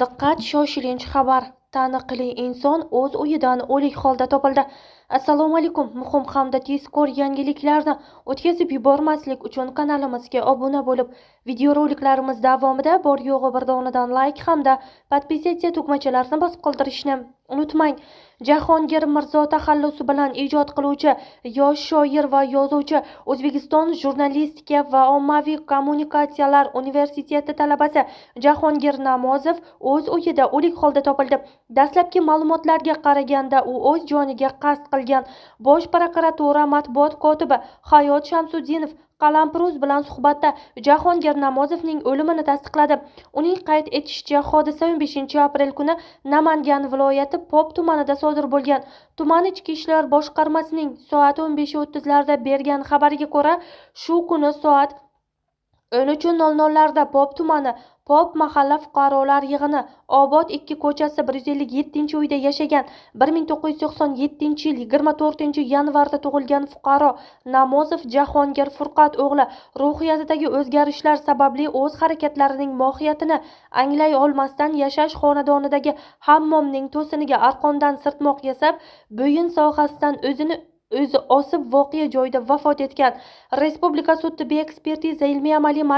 Diqqat, shoshilinch xabar. Taniqli inson o'z uyidan o'lik holda topildi. Assalomu alaykum. Muhim hamda tezkor yangiliklarni o'tkazib yubormaslik uchun kanalimizga obuna bo'lib, videoroliklarimiz davomida bor yo'g'i bir donadan like hamda podpisatsiya tugmachalarini bosib qoldirishni unutmang. Jahongir Mirzo taxallusi bilan ijod qiluvchi yosh shoir va yozuvchi, O'zbekiston Jurnalistika va ommaviy kommunikatsiyalar universiteti talabasi Jahongir Namozov o'z uyida o'lik holda topildi. Dastlabki ma'lumotlarga qaraganda, u o'z joniga qasd qilgan. Bosh prokuratura matbuot kotibi Hayot Shamsuddinov Qalampiruz bilan suhbatda Jahongir Namozovning o'limini tasdiqladi. Uning qayd etishicha, hodisa 15-aprel kuni Namangan viloyati Pop tumanida sodir bo'lgan. Tuman ichki ishlar boshqarmasining soat 15:30larda bergan xabariga ko'ra, shu kuni soat 13:00larda Pop tumani Pop mahalla fuqarolar yig'ini Obod 2 ko'chasi 157-uyda yashagan 1997-yil 24-yanvarda tug'ilgan fuqaro Namozov Jahongir Furqat o'g'li ruhiyatidagi o'zgarishlar sababli o'z harakatlarining mohiyatini anglay olmasdan yashash xonadonidagi hammomning to'siniga arqondan sirtmoq yasab, bo'yin sohasidan o'zini osib voqea joyida vafot etgan. Respublika sud tibbiy ekspertiza ilmiy amaliy